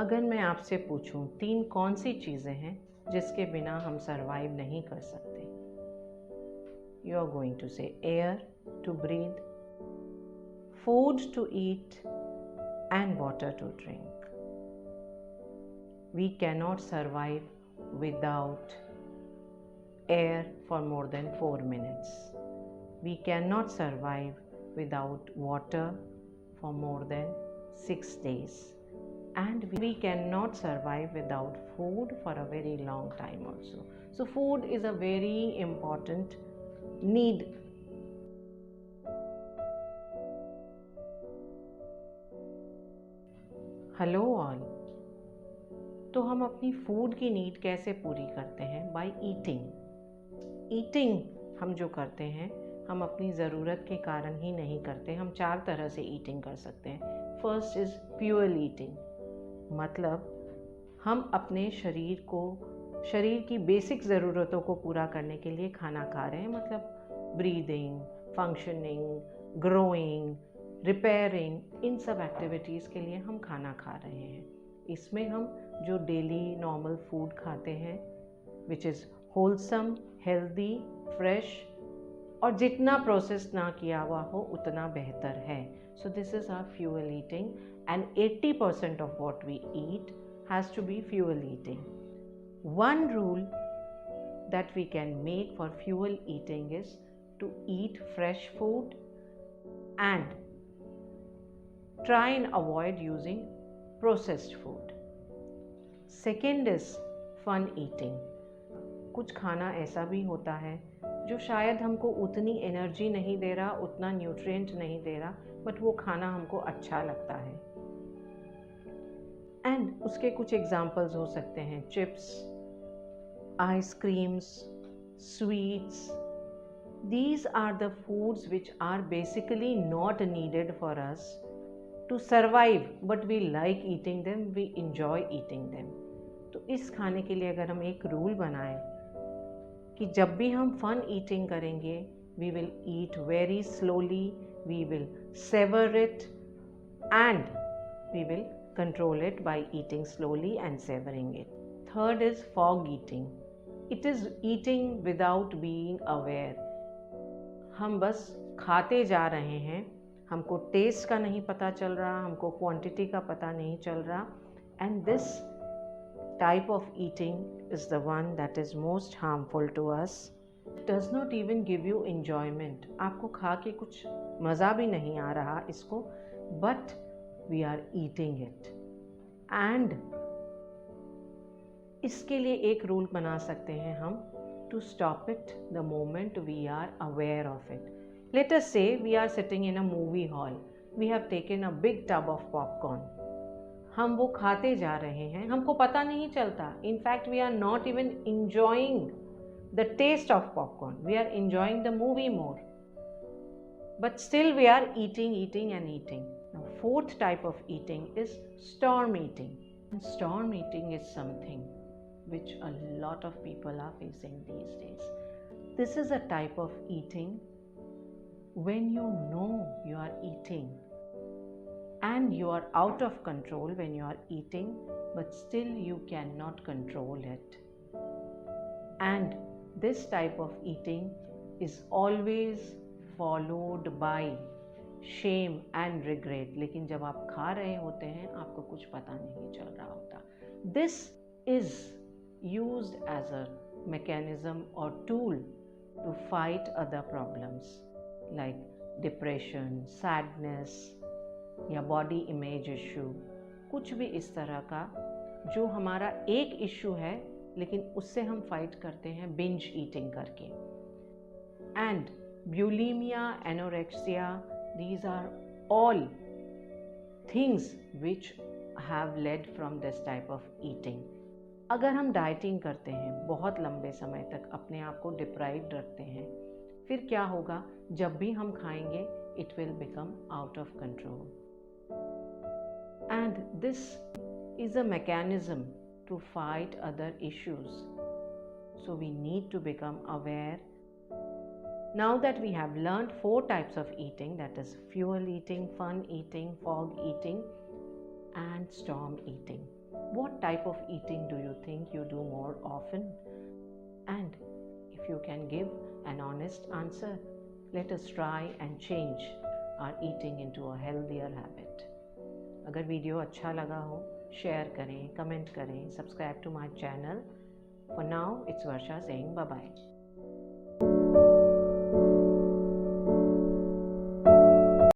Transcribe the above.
अगर मैं आपसे पूछूं 3 कौन सी चीज़ें हैं जिसके बिना हम सरवाइव नहीं कर सकते, you are going to say air to breathe, food to eat and water to drink. We cannot survive without air for more than 4 minutes. We cannot survive without water for more than 6 days. And we cannot survive without food for a very long time also. So food is a very important need. Hello all. तो हम अपनी food की need कैसे पूरी करते हैं? By eating हम जो करते हैं हम अपनी ज़रूरत के कारण ही नहीं करते. हम 4 तरह से ईटिंग कर सकते हैं. फर्स्ट इज़ फ्यूअल ईटिंग, मतलब हम अपने शरीर की बेसिक ज़रूरतों को पूरा करने के लिए खाना खा रहे हैं. मतलब ब्रीदिंग, फंक्शनिंग, ग्रोइंग, रिपेयरिंग, इन सब एक्टिविटीज़ के लिए हम खाना खा रहे हैं. इसमें हम जो डेली नॉर्मल फूड खाते हैं which is wholesome, healthy, fresh, और जितना प्रोसेस ना किया हुआ हो उतना बेहतर है. So this is our fuel eating and 80% of what we eat has to be fuel eating. One rule that we can make for fuel eating is to eat fresh food and try and avoid using processed food. Second is fun eating. कुछ खाना ऐसा भी होता है जो शायद हमको उतनी एनर्जी नहीं दे रहा, उतना न्यूट्रिएंट नहीं दे रहा, बट वो खाना हमको अच्छा लगता है. एंड उसके कुछ एग्जाम्पल्स हो सकते हैं chips, ice creams, sweets. These are the foods which are basically not needed for us to survive, but we like eating them, we enjoy eating them. तो इस खाने के लिए अगर हम एक रूल बनाएं कि जब भी हम फन ईटिंग करेंगे, we will eat very slowly, we will savor it and we will control it by eating slowly and savoring it. Third is fog eating. It is eating without being aware. हम बस खाते जा रहे हैं, हमको test का नहीं पता चल रहा, हमको क्वांटिटी का पता नहीं चल रहा. And this type of eating is the one that is most harmful to us. It does not even give you enjoyment. आपको खा के कुछ मज़ा भी नहीं आ रहा इसको, but we are eating it. And इसके लिए एक रूल बना सकते हैं हम to stop it the moment we are aware of it. Let us say we are sitting in a movie hall. We have taken a big tub of popcorn. हम वो खाते जा रहे हैं, हमको पता नहीं चलता. In fact, we are not even enjoying the taste of popcorn. We are enjoying the movie more. But still we are eating and eating. Now, fourth type of eating is storm eating. And storm eating is something which a lot of people are facing these days. This is a type of eating when you know you are eating and you are out of control when you are eating, but still you cannot control it. And this type of eating is always followed by shame and regret. लेकिन जब आप खा रहे होते हैं आपको कुछ पता नहीं चल रहा होता. This is used as a mechanism or tool to fight other problems like depression, sadness, या बॉडी इमेज इशू. कुछ भी इस तरह का जो हमारा एक इशू है लेकिन उससे हम फाइट करते हैं बिंज ईटिंग करके. And bulimia, anorexia, these are all things which have led from this type of eating. अगर हम डाइटिंग करते हैं, बहुत लंबे समय तक अपने आप को डिप्राइव्ड रखते हैं, फिर क्या होगा? जब भी हम खाएंगे it will become out of control. And this is a mechanism to fight other issues. So we need to become aware. Now that we have learned 4 types of eating, that is fuel eating, fun eating, fog eating and storm eating. What type of eating do you think you do more often? And if you can give an honest answer, let us try and change our eating into a healthier habit. अगर video अच्छा लगा हो, share करें, comment करें, subscribe to my channel. For now, it's Varsha saying bye-bye.